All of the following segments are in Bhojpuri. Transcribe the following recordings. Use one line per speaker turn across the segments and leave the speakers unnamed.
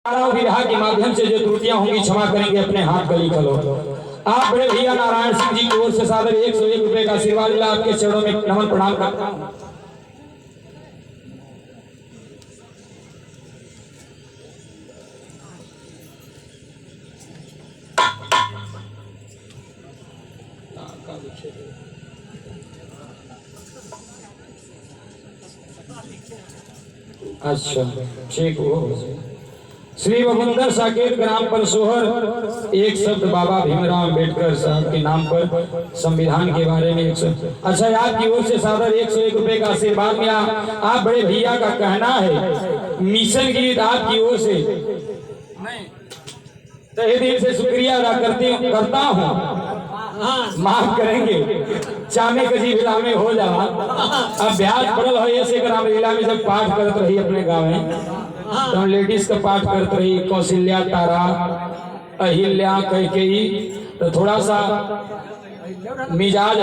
विवाह के माध्यम से जो त्रुटियां होंगी क्षमा करेंगे, अपने हाथ गली खलो। आप बड़े भैया नारायण सिंह जी की ओर से सादर 101 रुपए का आशीर्वाद मिला, आपके चरणों में नमन प्रणाम करता हूं। अच्छा ठीक हो। श्री वकुंदर साकेत ग्राम परसोहर एक शब्द बाबा भीमराव अम्बेडकर साहब के नाम पर संविधान के बारे में 100। अच्छा, आपकी ओर से सादर 101 रुपए का आशीर्वाद मिला। आप बड़े भैया का कहना है मिशन गीत आपकी ओर से तहे दिल से शुक्रिया अदा करता हूँ। माफ करेंगे चामे कजी जिला में हो जा अभ्यास पड़ल हो ऐसे ग्राम जिला में जब पाठ करते रही अपने गाँव में तो लेडीज का पाठ करते रही कौशल्या तारा अहिल्या कैकेयी, तो थोड़ा सा मिजाज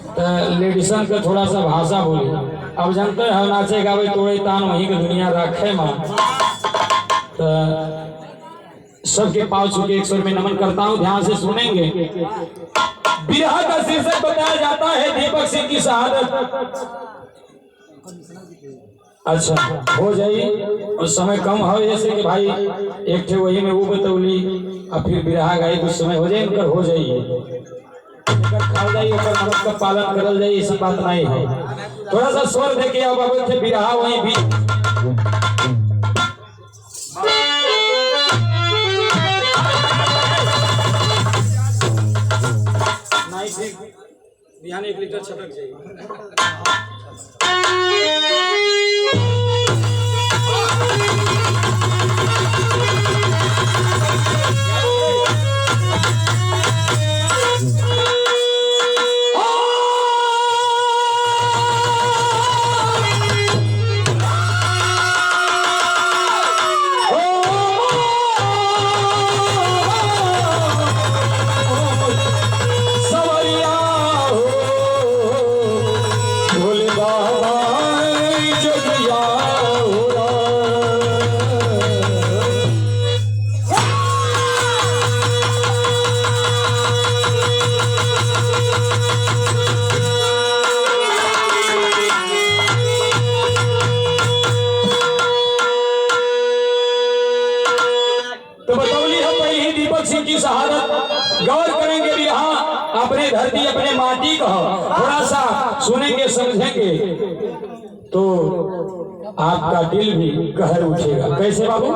तो लेडीसन का थोड़ा सा भाषा बोले। अब जानते हैं नाचे गावे तोड़े तान वहीं की दुनिया रखे माँ, तो सबके पाँव छूके 100 में नमन करता हूँ। ध्यान से सुनेंगे। बिरहा का शीर्षक बताया जाता है दीपक सिंह की शहादत। अच्छा हो जाइए और समय कम हो जैसे कि भाई एक थे वही में वो बतौली और फिर बिरहा गाई कुछ समय हो जाए उनका हो जाइए खा जाइए का पालन करल जाइए, ऐसी बात नहीं है। थोड़ा सा स्वर देके अब अब थे बिरहा वही भी बिहान 1 लीटर छटक जाइए। की शहादत गौर करेंगे भी हाँ अपने धरती अपने माटी का थोड़ा सा सुनेंगे समझेंगे तो आपका दिल भी कहर उठेगा। कैसे बाबू?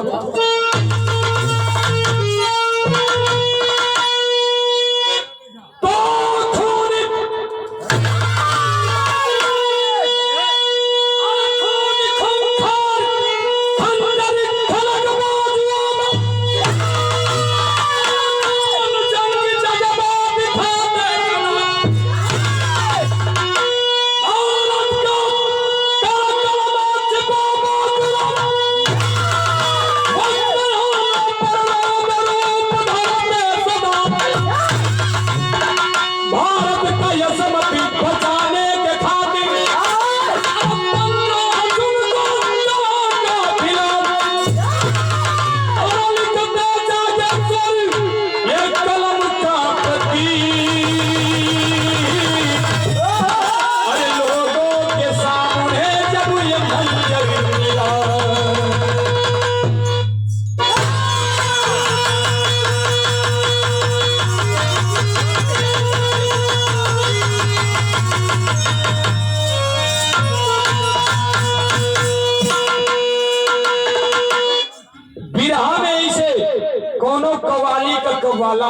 कोनो कव्वाली का कव्वाला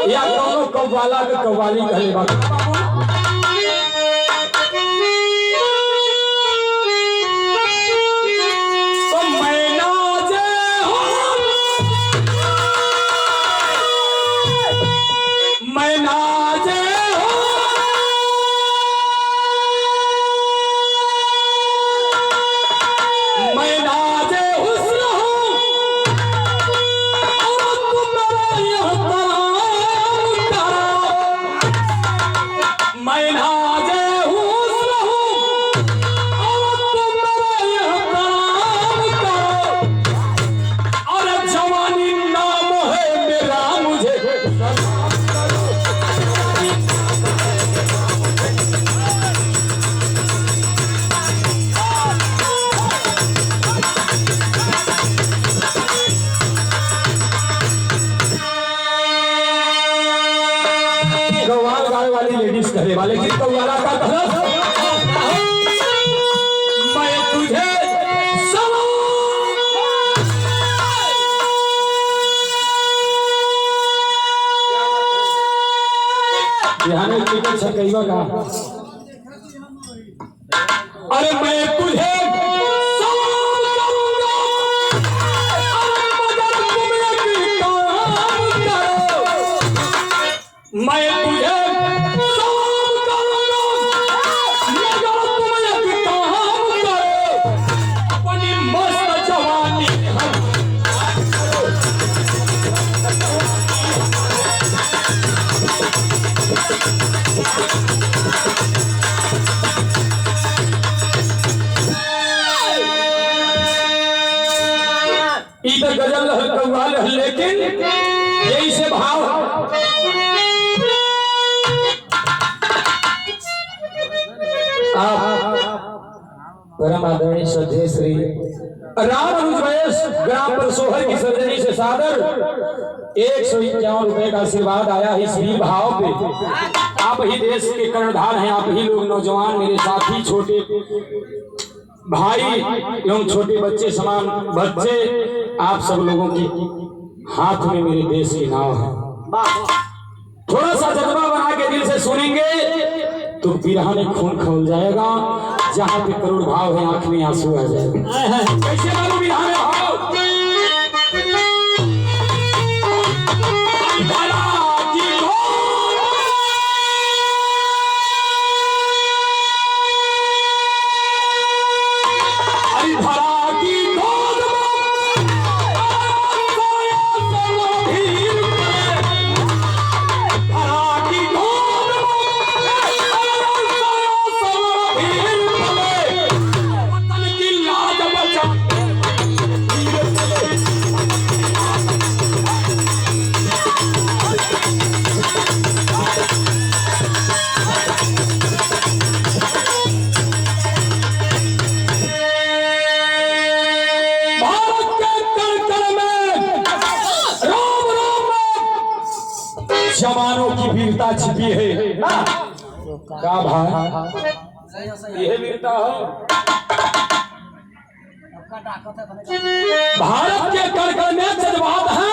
या कोनो कव्वाला का कव्वाली कहले बाबू। निकल सकैवा का। अरे मैं तुझे सवाल करूंगा, मगर तुम एक काम करो। मैं तुझे सवाल करूंगा, मगर तुम एक काम करो। अपनी मस्त जवानी इधर गजल कव्वाल, लेकिन यही से भाव आप परम आदरणीय श्रद्धेय श्री राम अनुज ग्राम परसोहर की सर्जनी से सादर 151 रुपए का आशीर्वाद आया है। इसी भाव पे आप ही देश के कर्णधार हैं, आप ही लोग नौजवान, मेरे साथी, छोटे भाई एवं छोटे बच्चे समान बच्चे, आप सब लोगों की हाथ में मेरे देश की नाव है। थोड़ा सा जज्बा बना के दिल से सुनेंगे तो बिरहा में खून खौल जाएगा, जहां पे करोड़ भाव है आंख में आंसू आ जाएगा। कैसे मालूम बिरहा में भाव? जवानों की वीरता छिपी है का भाई, यह वीरता हो। भारत के कण-कण में जज्बात है,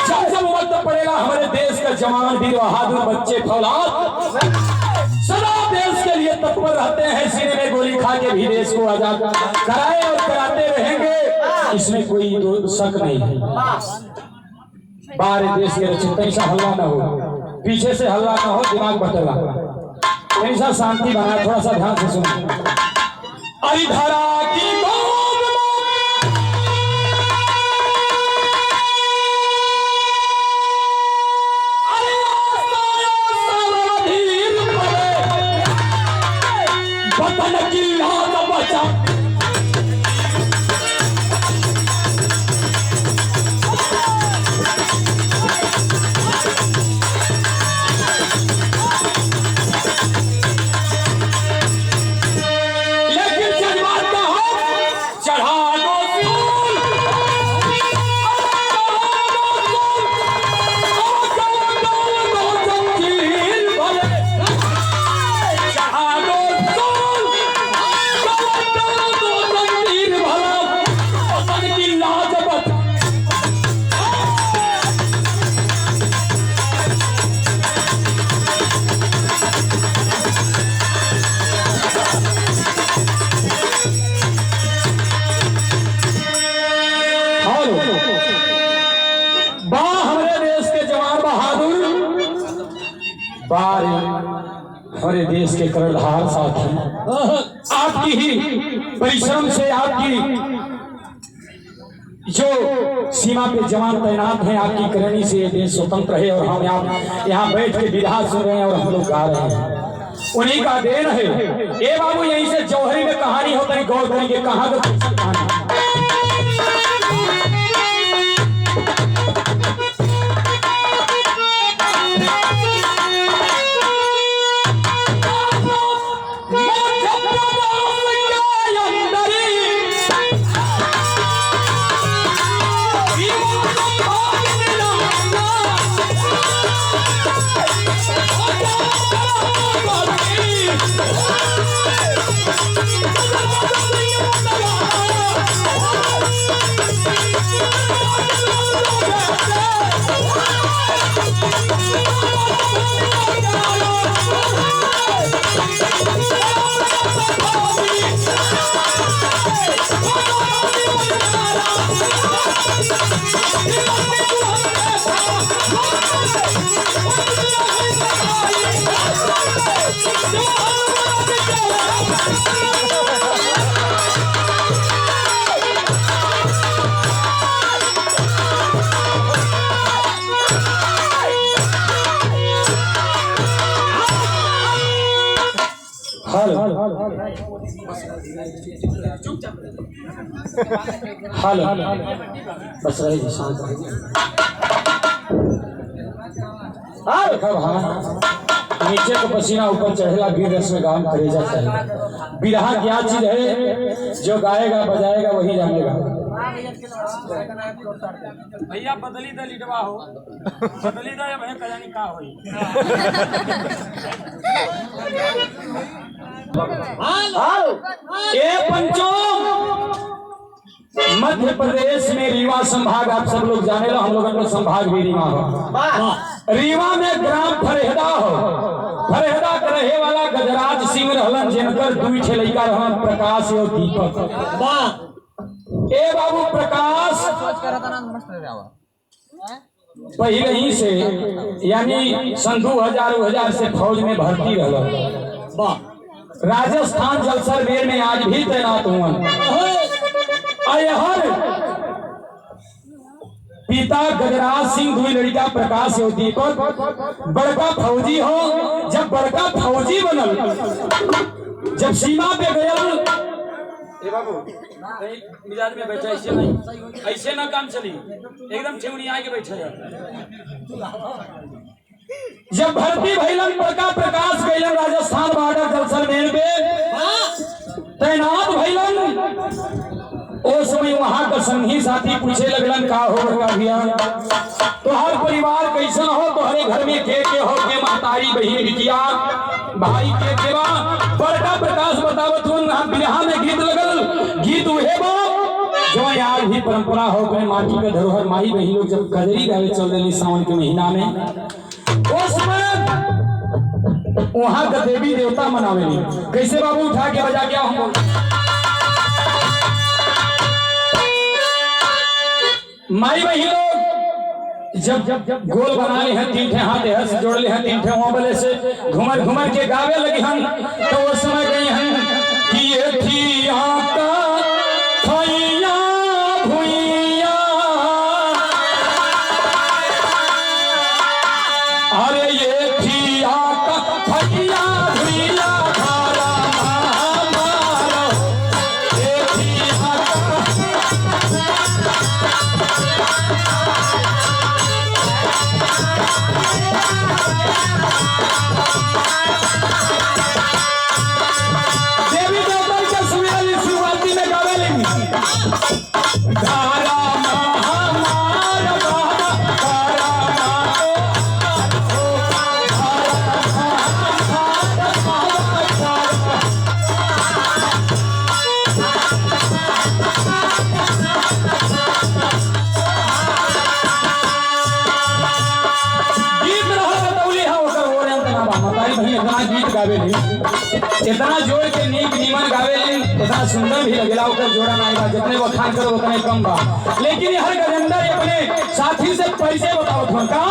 जब जब वक्त पड़ेगा हमारे देश का जवान वीर बहादुर बच्चे फौलाद सदा देश के लिए तत्पर रहते हैं, सीने में गोली खा के भी देश को आजाद कराए और कराते रहेंगे, इसमें कोई शक नहीं है। बाहर देश के रचित ऐसा हल्ला ना हो, पीछे से हल्ला ना हो, दिमाग बटला, ऐसा शांति बना। थोड़ा सा ध्यान से सुनो। अरे धरा की वतन की लाज बचा हमारे देश के कर्णधार साथी, आपकी ही परिश्रम से, आपकी जो सीमा पे जवान तैनात हैं, आपकी करनी से ये देश स्वतंत्र है और हम यहाँ बैठ के विधा सुन रहे हैं और हम लोग गा रहे हैं, उन्हीं का देन है। ए बाबू, यहीं से जौहरी में कहानी होता है, गौर करेंगे कहाँ का कहानी। हेलो बस रही शांत नीचे को पसीना ऊपर चढ़ेला गिर रस में गाम खरीजा चाहिए। बिरहा क्या चीज है, जो गाएगा बजाएगा वही जानेगा।
भैया बदली द लिटवा हो, बदली द या भैया कजानी का होई।
ये पंचों मध्य प्रदेश में रीवा संभाग, आप सब लोग जाने लो, हम लोगों का संभाग भी रीवा हो। रीवा में ग्राम फरेहदा हो। फरेहदा के रहे वाला गजराज सिंह रहलन, जिनकर दुई ठे लइका रहन, प्रकाश और दीपक। ए बाबू प्रकाश पहले ही से यानी सन 2000 से फौज में भर्ती रहलन। राजस्थान जलसरवेर में आज भी तैनात हुआ। हर पिता गजराज सिंह, दुई लड़का प्रकाश और दीपक बड़का फौजी हो। जब बड़का फौजी बनल, जब सीमा पे गयल,
बाबू मिजाज में बैठा ऐसे नहीं, ऐसे ना काम चली, एकदम ठेवनी आके बैठे।
जब भर्ती भइलन, बड़का प्रकाश गइलन राजस्थान बॉर्डर जलसरवेर में तैनात भइलन। उस समय वहां का संगी साथी पूछे लगलन, का हो बड़का भैया, तो हर परिवार कैसन हो, तो हरे घर में के हो, के महतारी बहन बिटिया भाई के बा। बड़का प्रकाश बतावत हूँ, बिरहा में गीत लगल, गीत उहे बा जो आज भी परंपरा हो गए। माटी का धरोहर माई बहन लोग जब कजरी गावे चल रही सावन के महीना में, उस समय वहां का देवी देवता मनावेली। कैसे बाबू, उठा के बजा के हम माई बहन लोग जब गोल बना ले हैं, तीन ठे हाथ हंस जोड़ ले हैं, तीन ठे मोबले से घुमर के गावे लगे हम, तो वो समय गए हैं कि ये थी आका थैया भुइया, अरे ये थी आका थैया भुइया धारा मारो, ये थी आका। देवी देवता के सुमिरन शुरुआती में गावे लेंगे, धारा महामार बाबा, धारा गीत रहा बतौली है ओकर हो रहे तना बा मतारी भाई इतना गीत गावे ली, इतना जोड़ के नीक नीमन गावे ली, इतना सुंदर भी लगेला, ओकर जोड़ा नहीं बा, जितने बखान करो उतने कम बा। लेकिन हर गजेंद्र अपने साथी से पैसे बताओ तुम का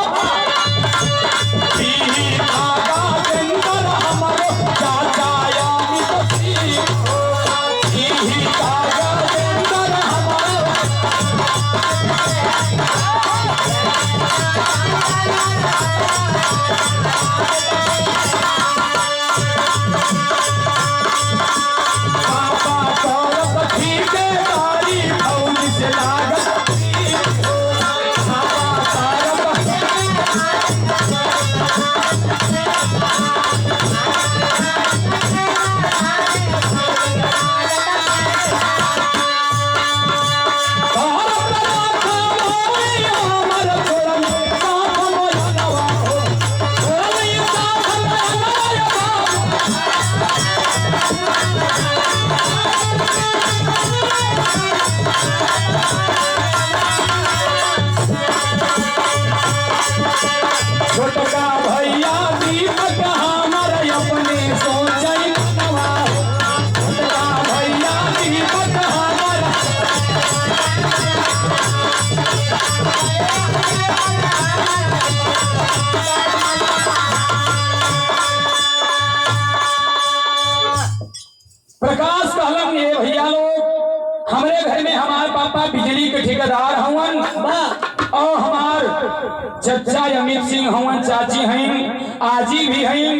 चचा अमित सिंह हवन, चाची हैं, आजी भी हैं,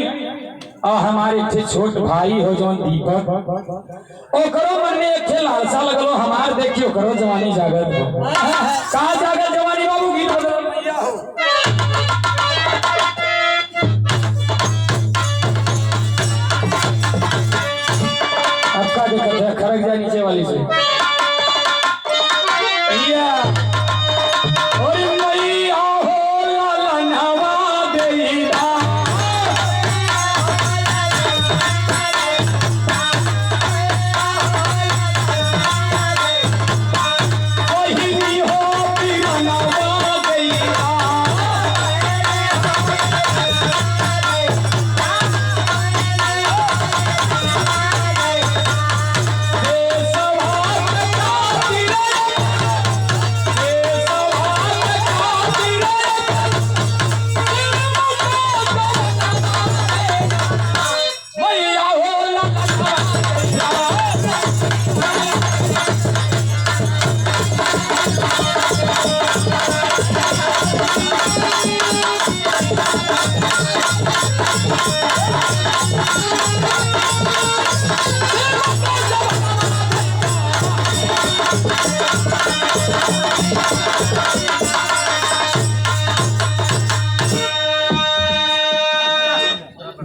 और हमारे थे छोट भाई हो जो दीपक, ओकरो मन में एक लालसा लगलो हमार देखियो करो जवानी जागत हो। कहा जागत जवानी बाबू गीत बदल मैया हो। आपका दिक्कत है खरक जाए नीचे वाली से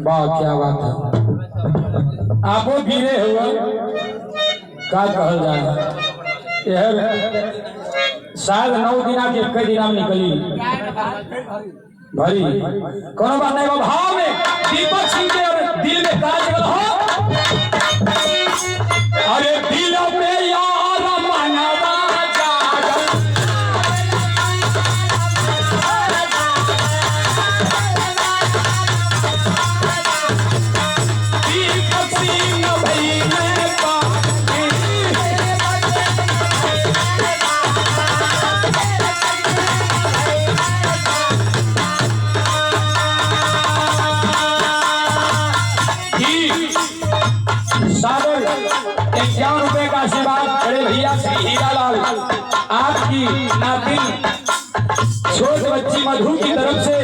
वाह क्या बात है। आपो गिरे हुआ का कहल जाए शायद 9 दिना के एक दिना में निकली भरी कोनो बात नहीं। भाव में दीपक सिंह के दिल में का जगल हो, अरे दिल पे यार मनवा जागल, दीपक सिंह भाई ने सागर 51 रुपए का आशीर्वाद बड़े भैया श्री हीरालाल आपकी नातिन छोट बच्ची मधु की तरफ से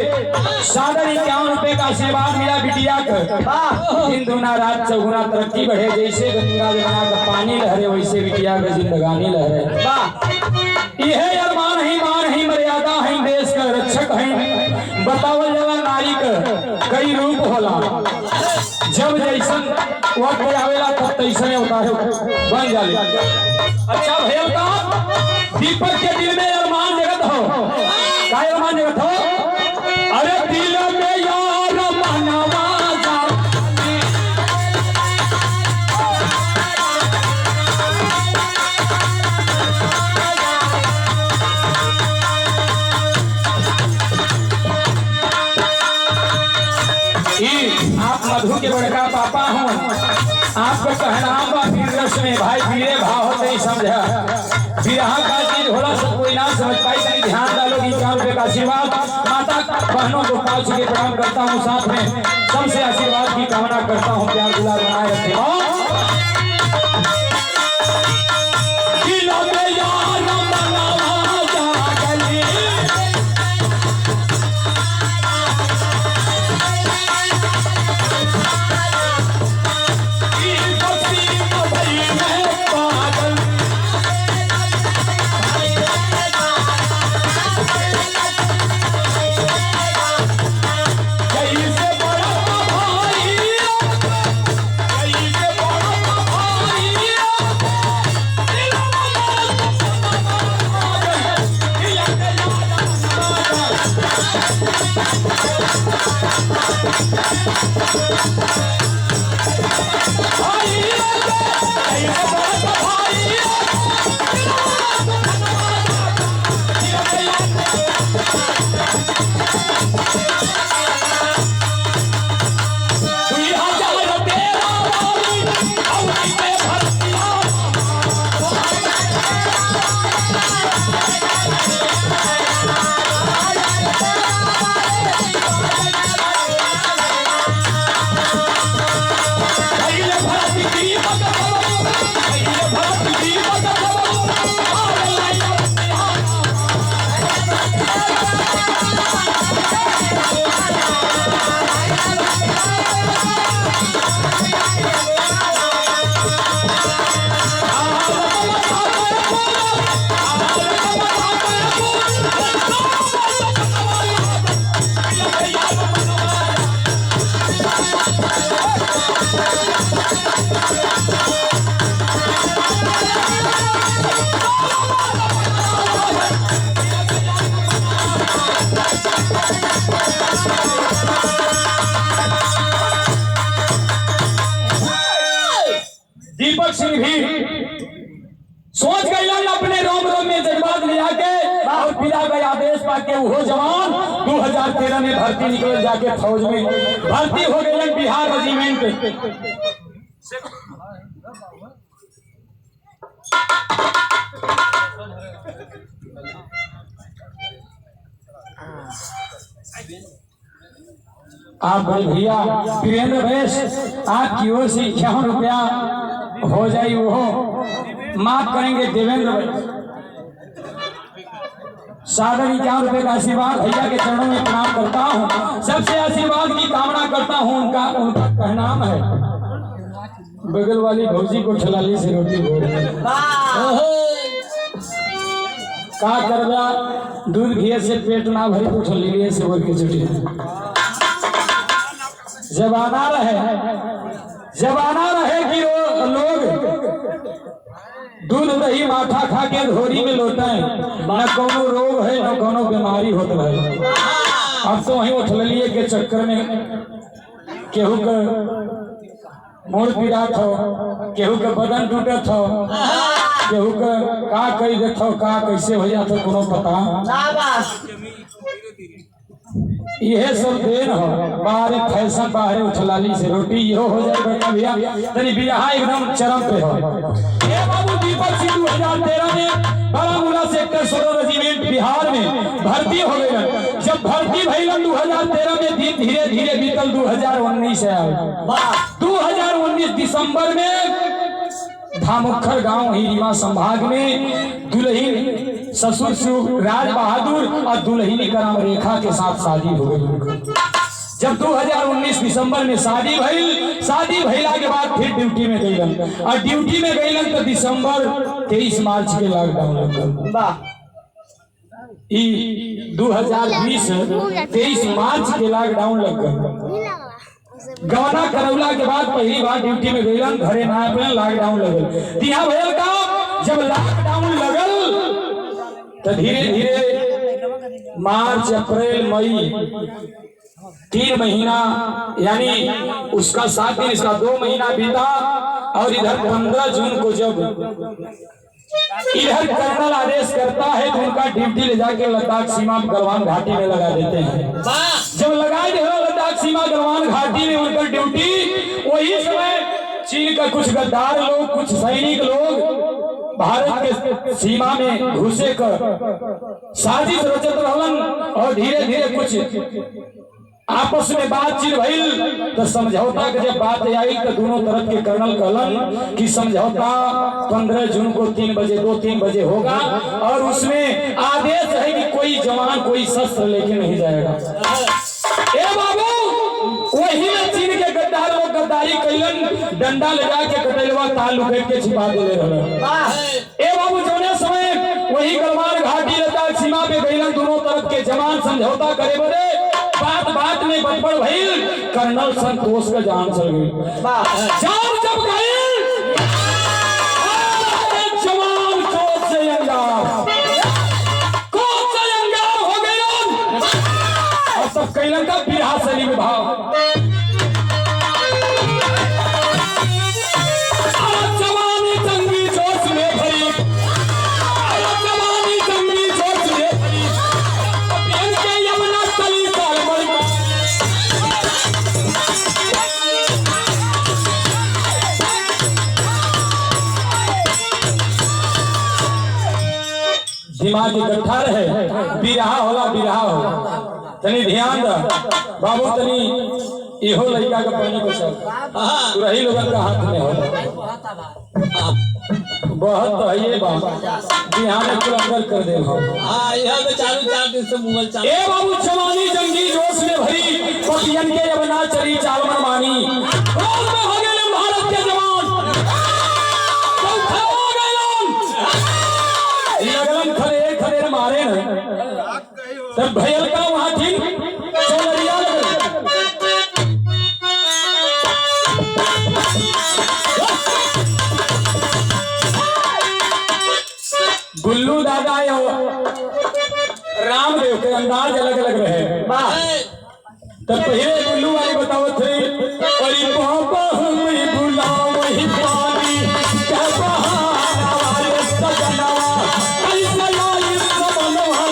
सागर 51 रुपए का आशीर्वाद मिला बिटिया को। दिन दुना रात चौगुना तरक्की बढ़े, जैसे गंगा जमुना का पानी लहरे वैसे बिटिया का जिंदगानी लहरे। यह अरमान ही मान ही मर्यादा है, देश का रक्षक है। बतावल जवा नारी का कई रूप होला, जब जैसन वक्त आवेला तब तैसने उतारे बन जाले। अच्छा भैया का दीपक के दिल में अरमान जगत हो, का अरमान जगत हो, अरे दिल में यार मनवा आप मधु के बड़का पापा हूँ, आपको कहना रस में भाई पीरे भाव होते ही समझा बिरहा का चीज होला, सब कोई ना समझ पाई। तनी ध्यान डालो कि 4 रुपए का आशीर्वाद माता बहनों को काल से प्रणाम करता हूँ, साथ में सबसे आशीर्वाद की कामना करता हूँ। प्यार दुलार बनाए रखे। पिता का आदेश पाके वो जवान 2013 में भर्ती निकल जाके फौज में भर्ती हो गए बिहार रेजिमेंट। आप भैया वीरेंद्र भैस आपकी ओर से 51 रुपया हो जाए वो माफ करेंगे देवेंद्र भाई। सागर 51 रुपए का आशीर्वाद भैया के चरणों में प्रणाम करता हूँ। सबसे आशीर्वाद की कामना करता हूँ। उनका कहनाम है बगल वाली भौजी को ठलाली से रोटी बोल का करवा दूध घी से पेट ना भरी तो ठल्ली से बोल के छुट्टी जबाना रहे कि लोग दूध दही माठा खा के धोरी में लौटाए, न कोनो रोग है न कोनो बीमारी होता है। अब तो वही उठलिए के चक्कर में केहू का मोड़ पीड़ात हो, केहू का बदन टूटत हो, केहू का कही देत हो, का कैसे हो जाता कोनो पता। यह सब देन हो बाहर फैशन बाहर उछलाली से रोटी यो हो जाए बेटा भैया तनी बियाह एकदम चरम पे हो। ये बाबू दीपक सिंह 2013 में बारामूला सेक्टर 16 रेजिमेंट बिहार में भर्ती हो गए। जब भर्ती भइलन 2013 में दिन धीरे धीरे बीतल 2019 से आए। 2019 दिसंबर में धामुखर गांव हीरिमा संभाग में दुल्हन ससुर शिवराज बहादुर और दुल्हनी का नाम रेखा के साथ शादी हो गई। जब 2019 दिसंबर में शादी भइला के बाद फिर ड्यूटी में गईलन और ड्यूटी में गईलन तो दिसंबर 23 मार्च के लॉकडाउन लगल। 2020 23 मार्च के लॉकडाउन लग गए। गवना करौला के बाद पहली बार ड्यूटी में गईलन घरे ना अपने लॉकडाउन लगल। तिहा भयल का जब लॉकडाउन लगल तो धीरे धीरे मार्च अप्रैल मई 3 महीना यानी उसका 7 दिन इसका 2 महीना बीता और इधर 15 जून को जब इधर कर्नल आदेश करता है तो उनका ड्यूटी ले जाके लद्दाख सीमा गलवान घाटी में लगा देते हैं। जब लगाए लद्दाख सीमा गलवान घाटी में उनका ड्यूटी वही समय चीन का कुछ गद्दार लोग कुछ सैनिक लोग भारत के सीमा में घुसे कर साजिश रचत रहलन और धीरे धीरे कुछ आपस में बातचीत भइल तो समझौता के जब बात आई तो दोनों तरफ के कर्नल कहलन कि समझौता 15 जून को 3 बजे 2-3 बजे होगा और उसमें आदेश है कि कोई जवान कोई शस्त्र लेके नहीं जाएगा। ए बाबू वही में चीन के गद्दार लोग गद्दारी कैलन डंडा ले जाके कटलवा ताल लुकेट के छिपा दे रहे। ए बाबू जोने समय वही गलवान घाटी लद्दाख सीमा पे गईलन दोनों तरफ के जवान समझौता करे बदे बात में बड़बड़ भइल कर्नल संतोष का जान चल गई। जान जब गई जवान कोच से अंगार हो गए और सब कैलन का बिरहा शरीर में भाव जवानी जंगी जोश में भरी जवानी जंगी जोश में भरी इनके यमुना तली दिमाग इकट्ठा रहे बिरहा हो तनी ध्यान द बाबू तनी इहो लड़का का पानी बचा तू रही लोगन का हाथ में हो बहुत तो है ये बाबा बिहार में अंदर कर दे हो। हां यह तो चालू 4 दिन से मोबाइल चालू। ए बाबू जवानी जंगी जोश में भरी पतियन के यमुना चली चाल में मानी रोज में हो गए भारत के जवान हो गए लगन खड़े मारे तब भैया का वहां ठीक चोरिया गुल्लू दादा रामदेव के अंदाज अलग अलग रहे। तब पहले गुल्लू वाली बताओ थे अरे पापा हमें बुलाओ वही पानी क्या बहाना वाले सजनवा ऐसा लाई समनवा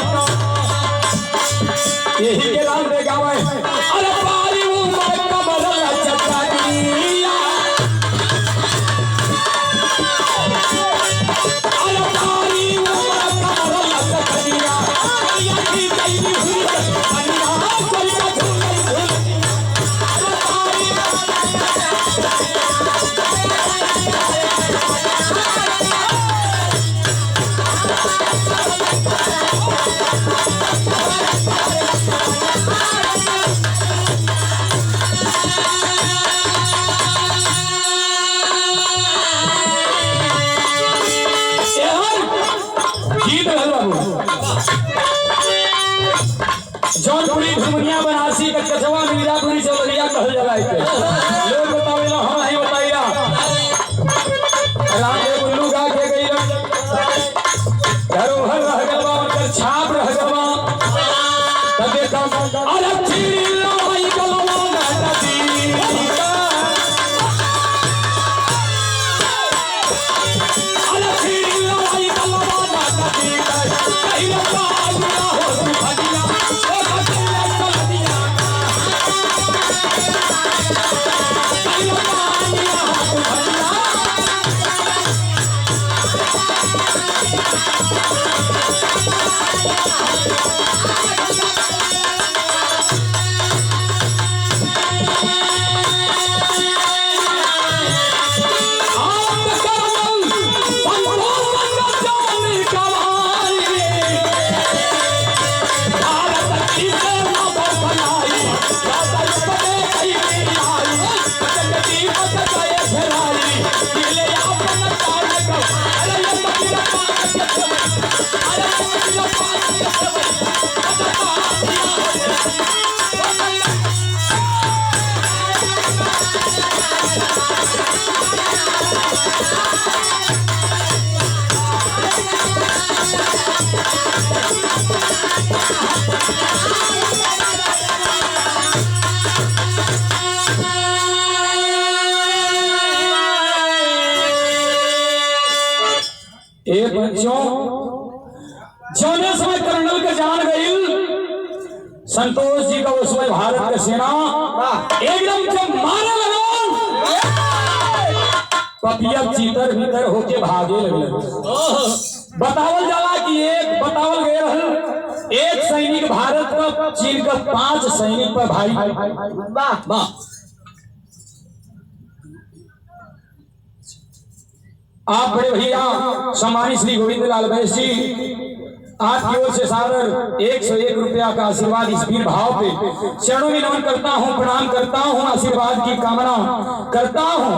यही के नाम पे गावे अरे पारी उमर कमर चचनिया अरे पारी उमर कमर चचनिया यही गई हुई अन्ना कोई का झूले झूले अरे पारी जौनपुरी धुमनिया बनारसी का कचवा मीरापुरी चौधरिया कहल जाला इके लोग बतावेला हम नहीं बताइला रामदेव उल्लू गा के गई धरोहर रह गलवा उनकर छाप रह गलवा तब देखा अरे चिड़ी लवाई गलवा नदी अरे चिड़ी लवाई गलवा नदी कहीं ना पाया हो भगिया ए बच्चों जौने समय कर्नल के जान गई संतोष जी का उस समय भारत का सेना एकदम जब मारे लगा पपिया चीतर भीतर होके भागे लगे बतावल जाला कि बतावल गए एक सैनिक भारत का चीन का 5 सैनिक पर भाई आप बड़े भैया सम्मानित श्री गोविंद लाल बैस जी आपकी ओर से सादर 101 रुपया का आशीर्वाद इस वीर भाव पे चरणों में नमन करता हूँ, प्रणाम करता हूँ, आशीर्वाद की कामना करता हूँ।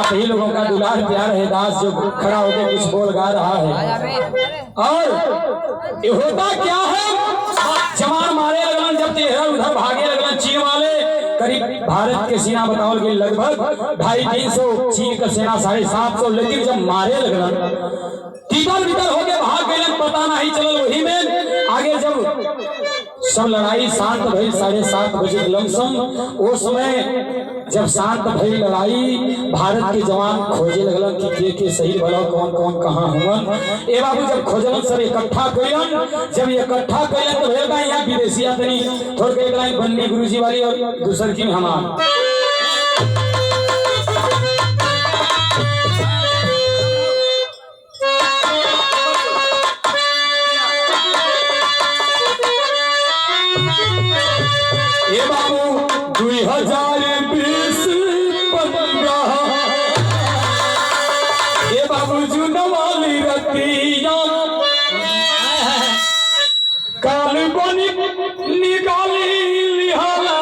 आप ही लोगों का दुलार प्यार है दास जो खड़ा होकर कुछ बोल गा रहा है। और ये होता क्या है जवान मारे लगन जब इधर उधर भागे लगन चीन वाले करीब भारत के सेना बतावल गई लगभग 250-300 चीन का सेना 750, लेकिन जब मारे लगन तीतर भीतर हो गए भाग गए पता नहीं चल वही में आगे जब सब लड़ाई शांत भई 7:30 बजे लमसम उस समय जब शांत भई लड़ाई भारत के जवान खोजे लगलन कि के सही भला कौन कौन कहाँ हुवन। ए बाबू जब खोजलन सब इकट्ठा कइलन, जब इकट्ठा कइलन तो भेल यहाँ विदेशी आदमी थोड़ के एक लाइन बन्नी गुरुजी वाली और दूसर की हमार ये बाबू 2020 15 ये बाबू जुन वाली रतिया काल बनी निकाली लिहाला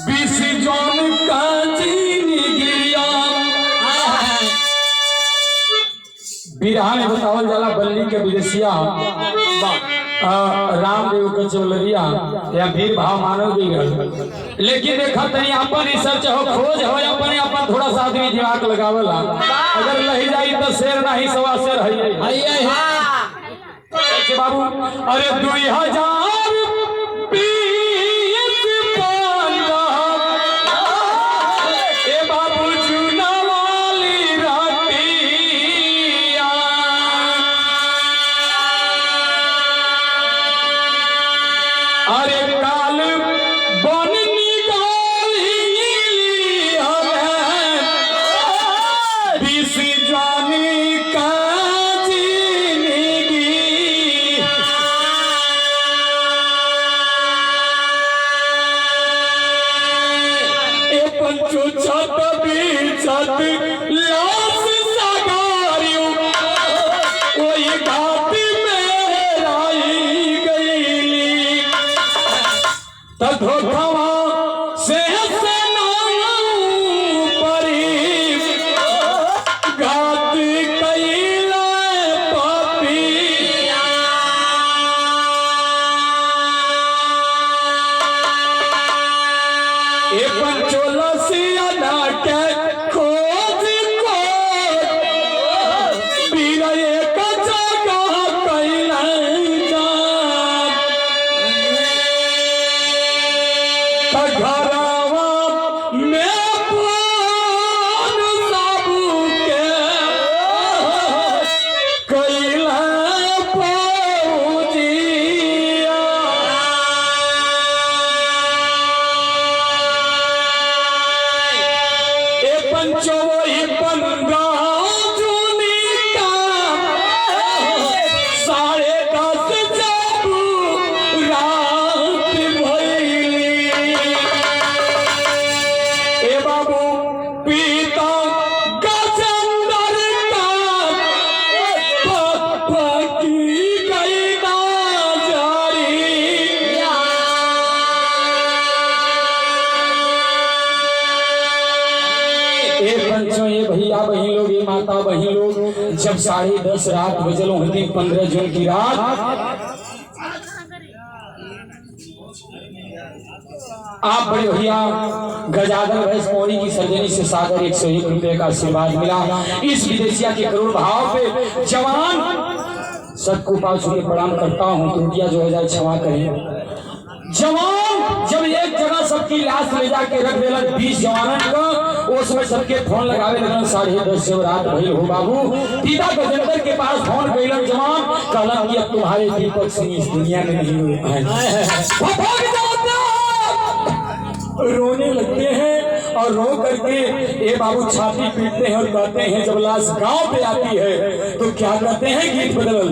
20 जौन का चीनी गिया बिरहा में बतावल जाला बल्ली के विदेशिया रामदेव के चौलरिया या भीड़ भाव मानव भी गए, लेकिन देखा तनी अपन रिसर्च हो खोज हो अपन अपन थोड़ा सा आदमी दिमाग लगावला अगर लही जाई तो शेर नहीं सवा शेर है बाबू। अरे 2020 ए बाबू चुना वाली रतिया अरे काल बन निकाली हमें बीस जानी का जिंदगी ए पंचो छत बीचत लाश सगारियों कोई घाट में आई गई धोखावा से परी घात कैला पापी ए पंचोलसिया नाटे खोज को बीरे का जगह कैला घरवा में पान साबू के कैला पौजिया ए पंचो वही 15 जूनी का 10:30 जब रात भइली ए बाबू पीता गजंदर का पकी गई ना जारी ए पंचो ये भैया बहन लोग ये माता बहन लोग जब 10:30 रात बजल होती 15 जून की रात आप बड़े भैया गजाधर भैंस मौरी की सर्जनी से सागर 101 रुपए का आशीर्वाद मिला। इस विदेशिया के करोड़ भाव पे जवान सबको पास होकर प्रणाम करता हूँ। त्रुटियां जो हो जाए क्षमा करें। जवान जब एक जगह सबकी लाश ले जाके रख देला 20 जवानन का उसमें सबके फोन लगावे लगन 10:30 से रात भइल हो बाबू पिता गजेंद्र के पास फोन कइलन जवान कहला कि अब तुम्हारे दीपक सिंह इस दुनिया में नहीं है। रोने लगते हैं और रो करके ए बाबू छाती पीटते हैं और कहते हैं जब लाश गांव पे आती है तो क्या कहते हैं गीत बदल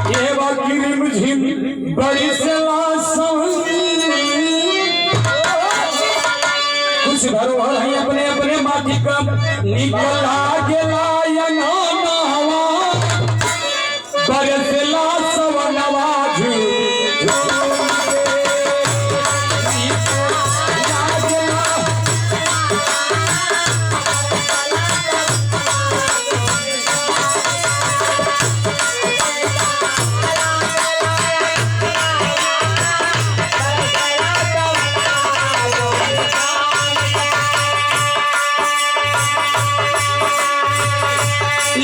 ये बाकी झिम बड़ी से कुछ धरोहर है अपने अपने माटी का निकला गेला या नावा बरसला सवनवा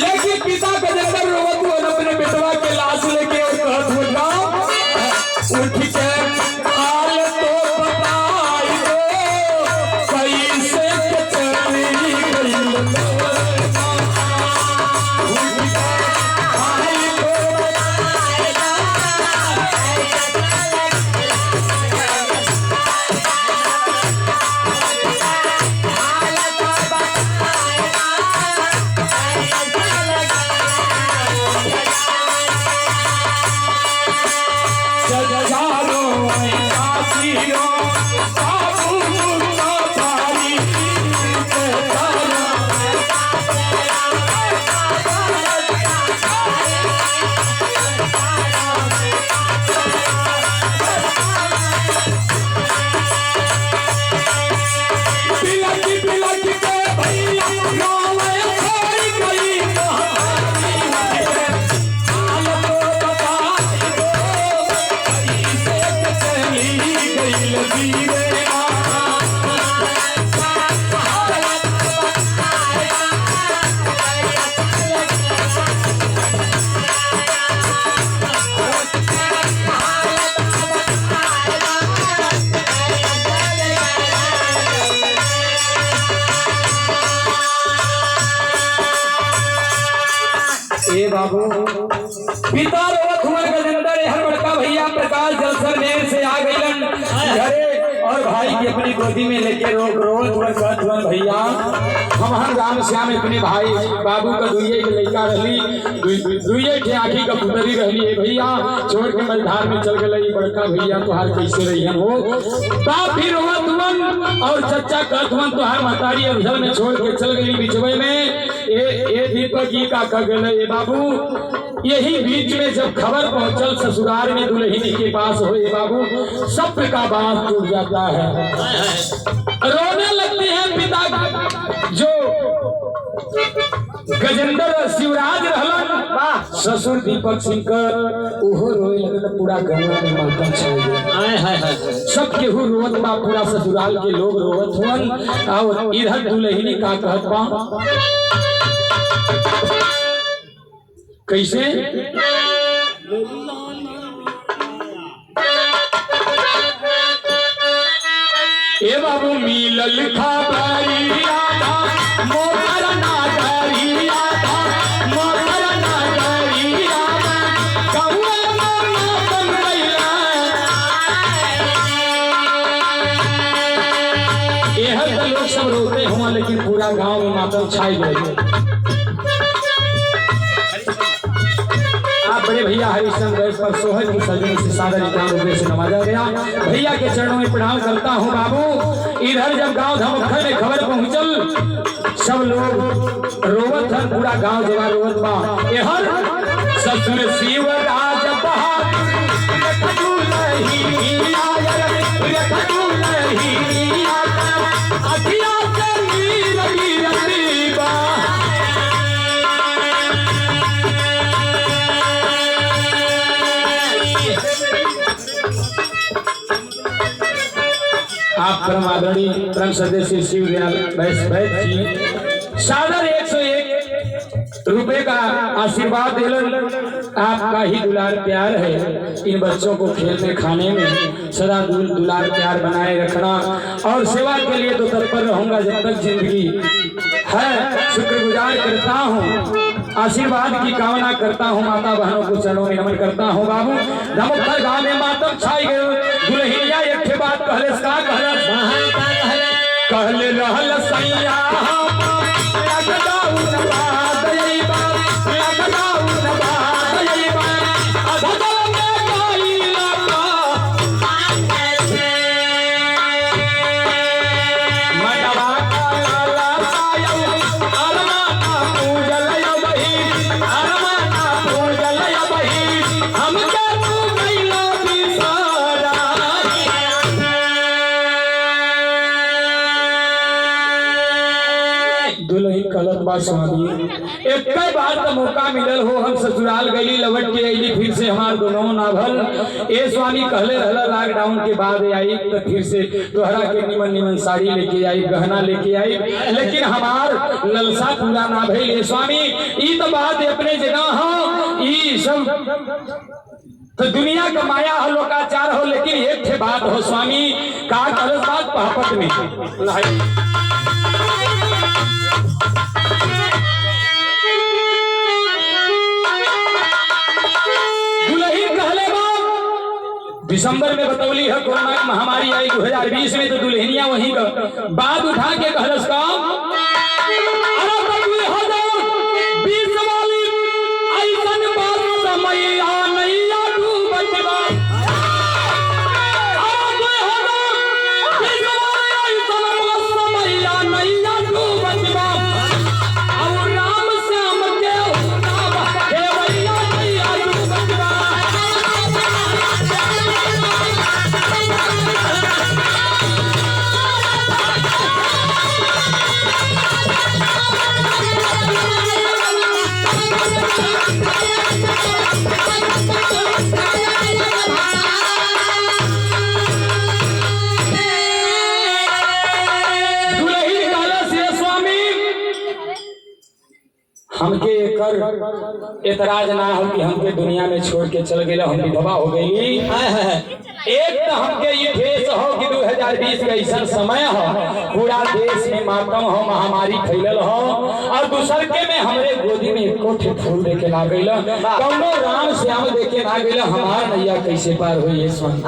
लेकिन पिता गजेंद्र रोवत अपने बेटवा के लाश लेके और कहत हो उठ के हाल तो बताई दो कैसे चली गई ए बाबू पिता रोवत हुआ गजेंद्र हर बड़का भैया प्रकाश जलसर नेर से आ गइलन घरे और भाई की अपनी गोदी में लेके रोवत हुआ कहत हुआ भैया हम राम श्याम अपने भाई बाबू का दुइये के लड़का रहली दुइये के आँखी का पुतरी रहली है भैया छोड़ के मझधार में चल गई बड़का भैया तुहार कैसे रहियन हो बाप भी रोवत हुआ और चचा कहत हुआ तुहार महतारी अवझल में छोड़ के चल गई बिचवे में ए दीपक जी का कह गए बाबू यही बीच में जब खबर पहुंचल ससुराल में दुल्हन के पास हो बाबू सब का बात टूट जाता है रोने लगते हैं पिता जो गजेंद्र शिवराज रहलन ससुर दीपक सिंह ओहो रोए लगल पूरा गंगा में मातम छा गया सब केहू रोवत बा पूरा ससुराल के लोग रोवत हुवन और इधर दुल्हनी का कहत बा कैसे ए बाबू मिलल खबरिया था मोर नागरिया था मोर नागरिया कौआ मोर बन गइला एहर तो लोग सब रोते हुआ लेकिन पूरा गांव में मातम छाई गई बड़े भैया हरिश्चंद्र गए पर सोहर की सजनी से सादर इकराम रुपये से नवाजा गया भैया के चरणों में प्रणाम करता हूँ बाबू इधर जब गांव धमखर में खबर पहुंचल सब लोग रोवत हर पूरा गांव जवा रोवत बा एहर ससुर शिवराज आप परम आदरणीय परम सदस्य शिवदयाल बैठ जी सादर 101 रुपए का आशीर्वाद दिलन आपका ही दुलार प्यार है इन बच्चों को खेलने खाने में सदा दुलार प्यार बनाए रखना और सेवा के लिए तो तत्पर रहूंगा जब तक जिंदगी है शुक्रगुजार करता हूँ आशीर्वाद की कामना करता हूँ माता बहनों को चरणों में नमन करता हूँ बाबू धमखर गाँव में मातम छाई गए दुल्हनिया एक बात कहले कहले रहल सैया स्वामी एक बार तो मौका मिलल हो हम ससुराल गली लौट के अली फिर से हमार दोनों नाभल ए स्वामी कहले रहला लॉकडाउन के बाद आई तो फिर से तोहरा के निमन निमन साड़ी लेके आई गहना लेके आई लेकिन हमार ललसा पूरा ना भइल ए स्वामी ई तो बात अपने जगह हो ई सब तो दुनिया का माया हो लोकाचार हो लेकिन एक थे बात हो स्वामी का गलत बात पहापत में दिसंबर में बतौली है कोरोना महामारी आई 2020 में तो दुल्हनिया वहीं का बाद उठा के कहलस का हमके एकर एतराज ना हो कि हमके दुनिया में छोड़ के चल गए, हम विधवा हो गई। एक तो हमके ये ठेस हो कि 2020 का ऐसा समय हो, पूरा देश में मातम हो, महामारी फैलल हो, और दूसर के में हमरे गोदी में एको ठे फूल देखे ना गइल, कौनो राम श्याम देखे ना गइल, हमार नैया कैसे पार हुई ये स्वामी।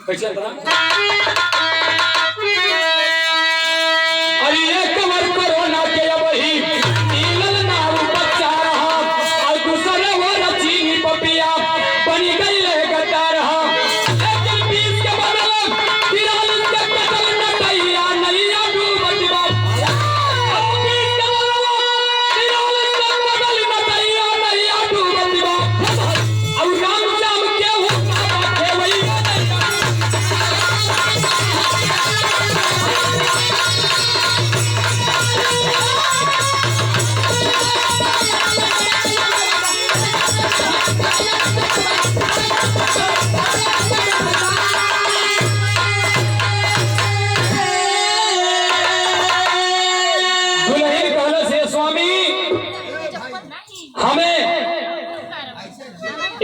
कैसे
अरे एक कमर कोरोना के वही नीलल नारू बच्चा रहा, और दूसरे वो चीनी पपिया बनी गई ले गद्दार रहा, लेकिन 20 के बदल 43 के कतल नटैया नैया डूबत बा, 20 के बदल 43 के कतल नटैया नैया डूबत बा, और राम श्याम के हुक्म बाटे वही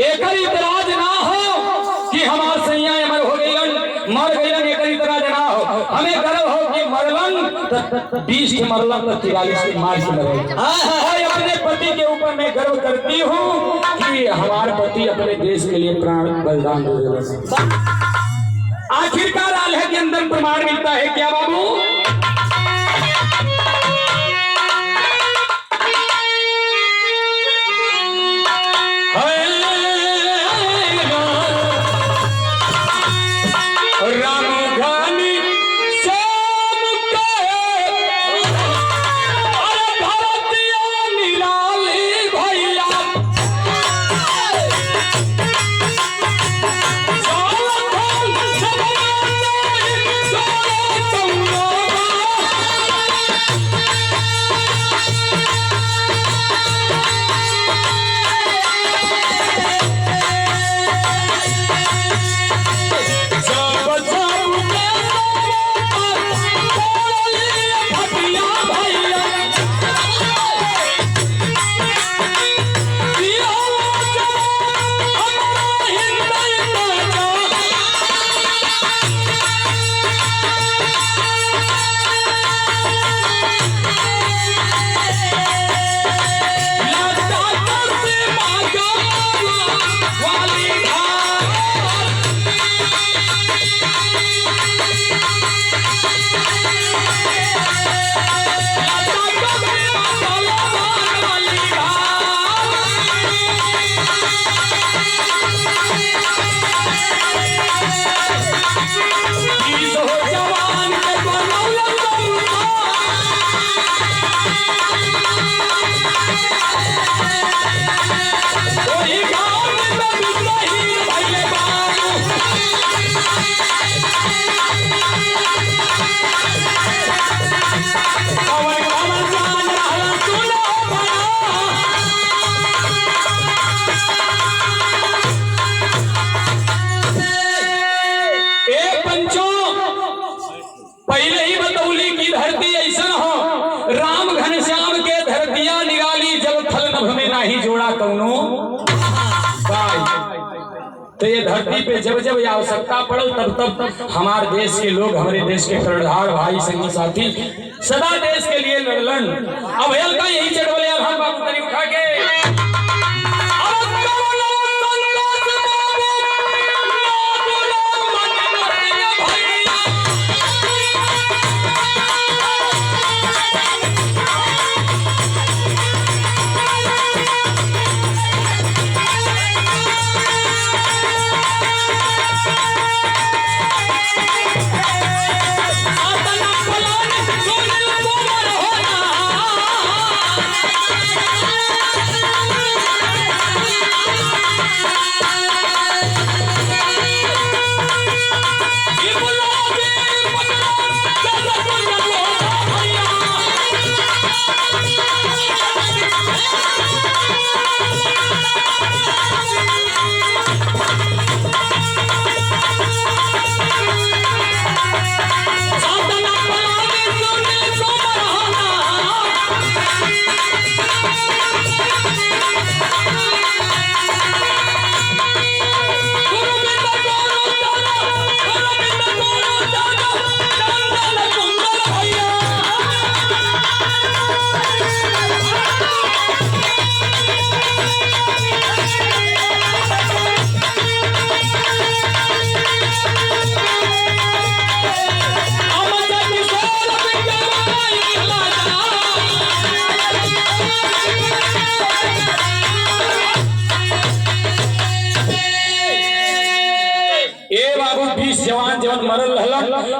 एकर इतराज ना हो कि हमार सैया अमर हो गई मर गई, एकर इतराज ना हो, हमें गर्व हो कि मरलन 20 के मरलन तो 43 के मार के मरे। और अपने पति के ऊपर मैं गर्व करती हूँ कि हमारे पति अपने देश के लिए प्राण बलिदान दे रहे। आखिरकार आल्हा के अंदर प्रमाण मिलता है क्या बाबू? पहले ही बतौली की धरती ऐसा हो, राम घनश्याम के धरतिया निराली, जब थल नभ में नहीं जोड़ा कौनो तो ये धरती पे जब जब आवश्यकता पड़ल तब तब हमारे देश के लोग, हमारे देश के कर्णधार भाई संगी साथी सदा देश के लिए लड़लन। अब का यही चढ़वले हम बाबू तरी उठा के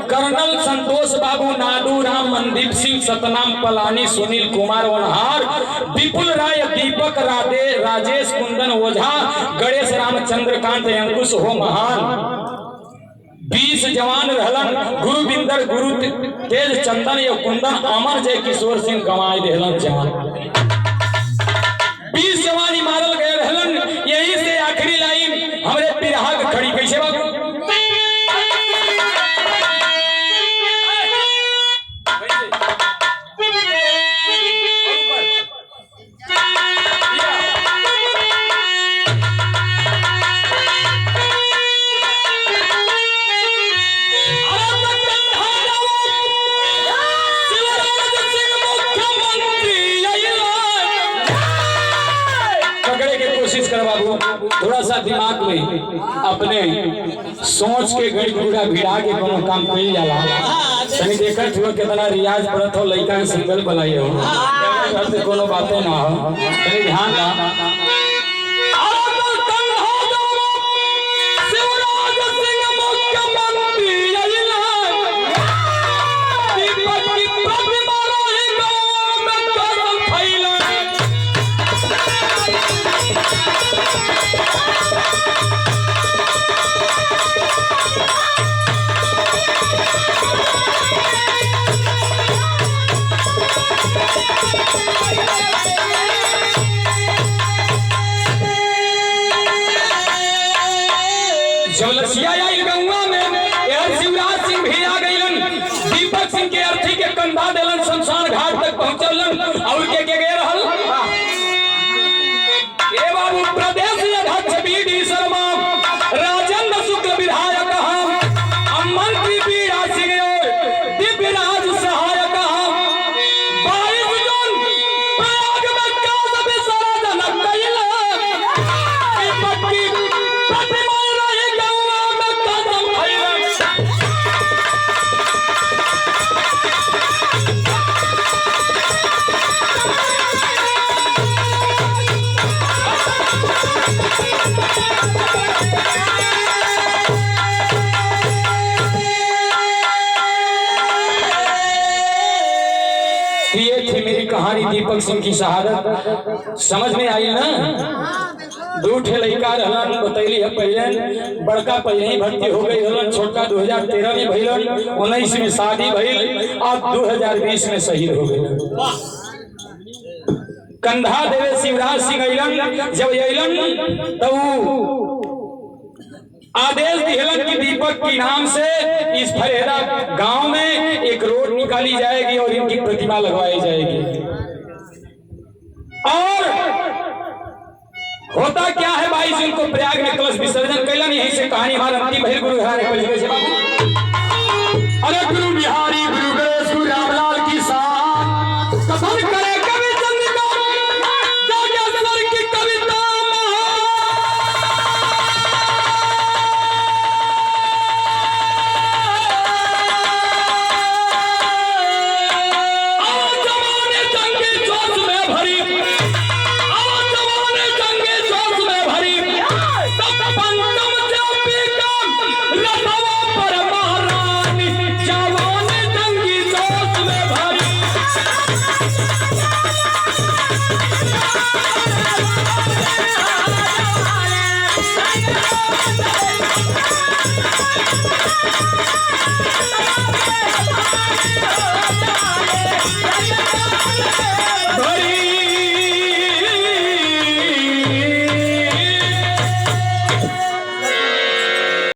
कर्नल संतोष बाबू, नाडू राम, मनदीप सिंह, सतनाम पलानी, सुनील कुमार वनहार, विपुल राय, दीपक राधे, राजेश कुंदन ओझा, गणेश रामचंद्रकांत, अंकुश हो महान। 20 जवान रहलन, गुरुविंदर, गुरु तेज चंदन या कुंदन, अमर जय किशोर सिंह गंवाई देहलन जान। 20 जवान मारल गए रहलन। यही से आखिरी लाइन हमरे पिरहा के खड़ी कैसे बाबू थोड़ा सा दिमाग में अपने सोच के गड़ी पूरा भिड़ा के कोनो काम कइल जाला। तनी देखत हुआ कितना रियाज पड़त हो, लइका के सिंगल बनाई हो, घर से कोनो बातें ना हो, तनी ध्यान दा। जवलसिया आई गंगा में यार शिवराज सिंह भी आ गइलन। दीपक सिंह के अर्थी के कंधा देलन, शमशान घाट तक पहुंचलन। और के गए रहल ए बाबू प्रदेश अध्यक्ष बीडी शर्मा, राजेंद्र शुक्ल विधायक हम, मंत्री बीरा सिंह और दिव्यराज सहायक हम। 22 जून प्रयाग में काल विसर्जन कइला। दीपक की प्रतिमा कहानी दीपक सिंह की शहादत समझ में आई ना। 2 ठे लड़का रहलन, बतैली है पहले। बड़का पहले ही भर्ती हो गई रहलन, छोटका 2013 में भइलन, 19 में शादी भइल और 2020 में शहीद हो गए। कंधा देवे शिवराज सिंह अइलन। जब अइलन तो आदेश दिहलन कि दीपक के नाम से इस फरेरा गांव में एक रोड निकाली जाएगी और इनकी प्रतिमा लगवाई जाएगी। और होता क्या है 22 जून को प्रयाग में कलश विसर्जन कैलन। यहीं से कहानी हमारा अंतिम भइल। गुरु घराने अरे गुरु बिहारी, गुरु गणेश, गुरु रामलाल की साथ कथन